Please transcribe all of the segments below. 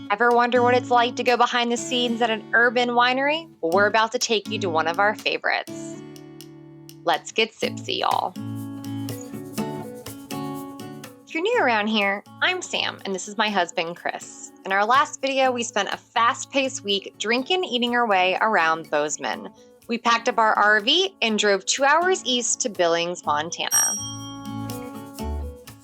Ever wonder what it's like to go behind the scenes at an urban winery? Well, we're about to take you to one of our favorites. Let's get sipsy, y'all. If you're new around here, I'm Sam, and this is my husband, Chris. In our last video, we spent a fast-paced week drinking and eating our way around Bozeman. We packed up our RV and drove 2 hours east to Billings, Montana.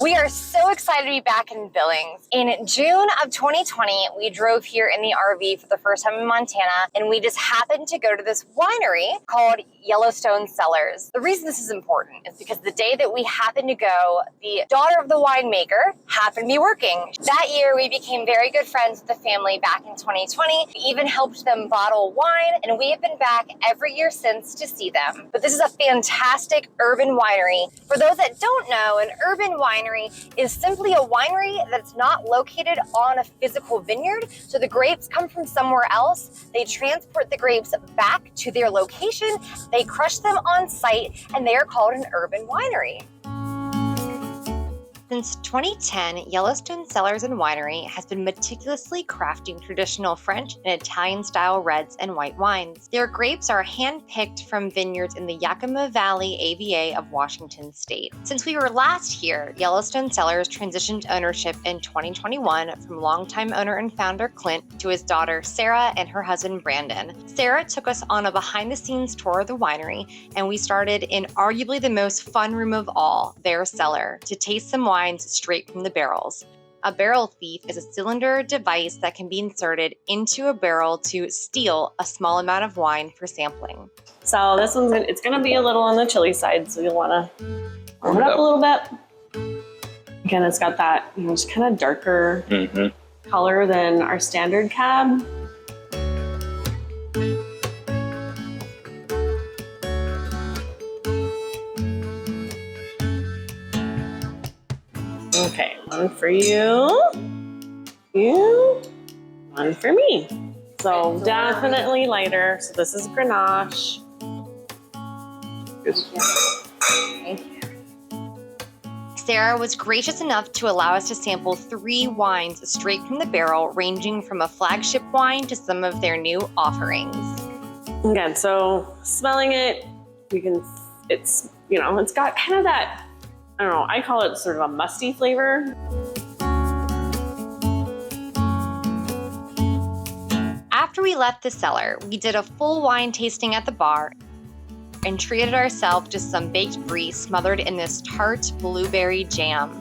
We are so excited to be back in Billings. In June of 2020, we drove here in the RV for the first time in Montana, and we just happened to go to this winery called Yellowstone Cellars. The reason this is important is because the day that we happened to go, the daughter of the winemaker happened to be working. That year, we became very good friends with the family back in 2020. We even helped them bottle wine, and we have been back every year since to see them. But this is a fantastic urban winery. For those that don't know, an urban winery is simply a winery that's not located on a physical vineyard. So the grapes come from somewhere else. They transport the grapes back to their location. They crush them on site, and they are called an urban winery. Since 2010, Yellowstone Cellars and Winery has been meticulously crafting traditional French and Italian-style reds and white wines. Their grapes are hand-picked from vineyards in the Yakima Valley AVA of Washington State. Since we were last here, Yellowstone Cellars transitioned ownership in 2021 from longtime owner and founder Clint to his daughter Sarah and her husband Brandon. Sarah took us on a behind-the-scenes tour of the winery, and we started in arguably the most fun room of all, their cellar, to taste some wine straight from the barrels. A barrel thief is a cylinder device that can be inserted into a barrel to steal a small amount of wine for sampling. So this one's it's gonna be a little on the chilly side, so you'll wanna warm it up a little bit. Again, it's got that just kind of darker color than our standard cab. Okay, one for you, one for me. So definitely lighter. So this is Grenache. Yes. Thank you. Sarah was gracious enough to allow us to sample 3 wines straight from the barrel, ranging from a flagship wine to some of their new offerings. Again, so smelling it, it's got kind of that, I don't know, I call it sort of a musty flavor. After we left the cellar, we did a full wine tasting at the bar and treated ourselves to some baked brie smothered in this tart blueberry jam.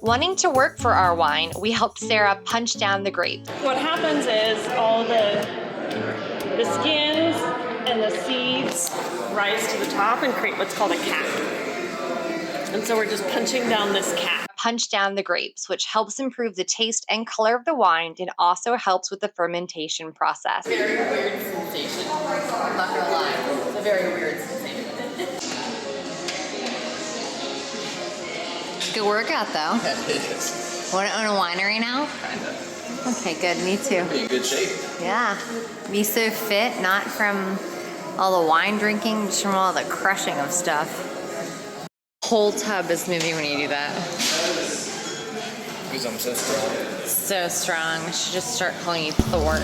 Wanting to work for our wine, we helped Sarah punch down the grapes. What happens is all the skins and the seeds rise to the top and create what's called a cap. And so we're just punching down this cap. Punch down the grapes, which helps improve the taste and color of the wine and also helps with the fermentation process. Very weird sensation. I'm not gonna lie. It's a very weird sensation. Good workout though. Yeah, it is. Want to own a winery now? Kinda. Okay, good. Me too. Be in good shape. Yeah. Be so fit, not from all the wine drinking, just from all the crushing of stuff. Whole tub is moving when you do that. Because I'm so strong. So strong. I should just start calling you Thor.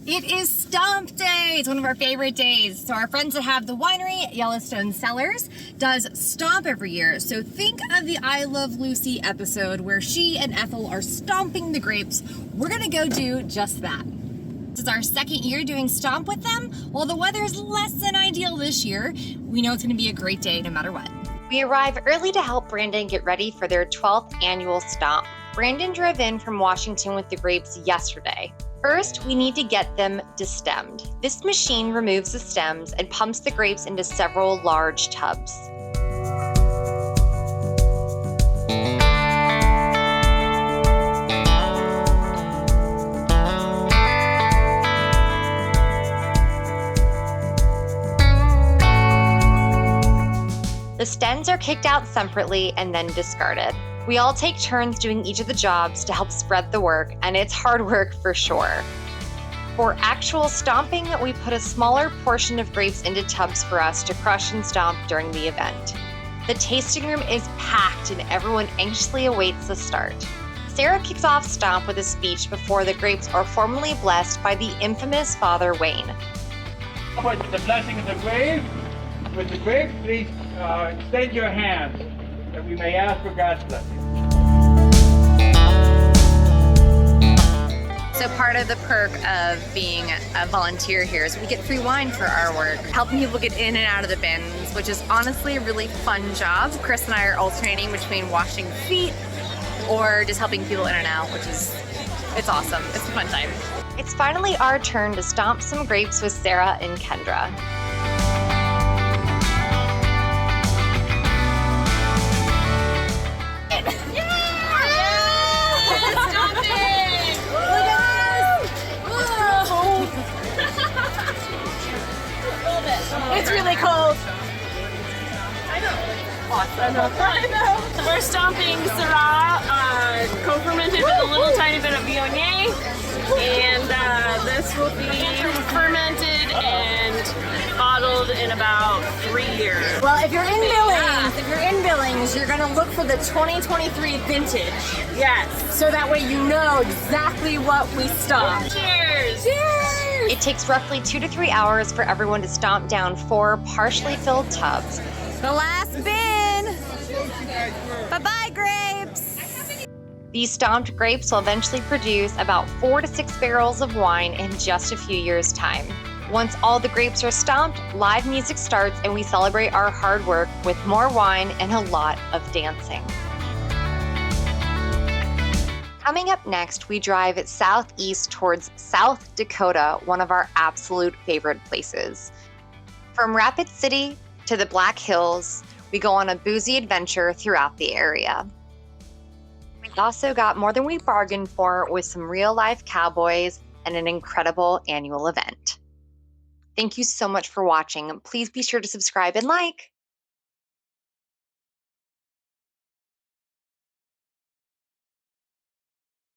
It is Stomp Day! It's one of our favorite days. So our friends that have the winery, Yellowstone Cellars, does Stomp every year. So think of the I Love Lucy episode where she and Ethel are stomping the grapes. We're gonna go do just that. This is our second year doing Stomp with them. While the weather is less than ideal this year, we know it's gonna be a great day no matter what. We arrive early to help Brandon get ready for their 12th annual Stomp. Brandon drove in from Washington with the grapes yesterday. First, we need to get them destemmed. This machine removes the stems and pumps the grapes into several large tubs. The stems are kicked out separately and then discarded. We all take turns doing each of the jobs to help spread the work, and it's hard work for sure. For actual stomping, we put a smaller portion of grapes into tubs for us to crush and stomp during the event. The tasting room is packed and everyone anxiously awaits the start. Sarah kicks off Stomp with a speech before the grapes are formally blessed by the infamous Father Wayne. With the blessing of the grape, with the grape, please extend your hands that we may ask for God's blessing. So part of the perk of being a volunteer here is we get free wine for our work, helping people get in and out of the bins, which is honestly a really fun job. Chris and I are alternating between washing feet or just helping people in and out, it's awesome. It's a fun time. It's finally our turn to stomp some grapes with Sarah and Kendra. It's really cold. I know. Awesome. I know. We're stomping Syrah, co-fermented with a little tiny bit of Viognier, and this will be fermented and bottled in about 3 years. Well, if you're in Billings, you're gonna look for the 2023 vintage. Yes. So that way you know exactly what we stomped. Cheers. It takes roughly 2 to 3 hours for everyone to stomp down 4 partially filled tubs. The last bin. Bye-bye, grapes. These stomped grapes will eventually produce about 4 to 6 barrels of wine in just a few years' time. Once all the grapes are stomped, live music starts and we celebrate our hard work with more wine and a lot of dancing. Coming up next, we drive southeast towards South Dakota, one of our absolute favorite places. From Rapid City to the Black Hills, we go on a boozy adventure throughout the area. We also got more than we bargained for with some real-life cowboys and an incredible annual event. Thank you so much for watching. Please be sure to subscribe and like.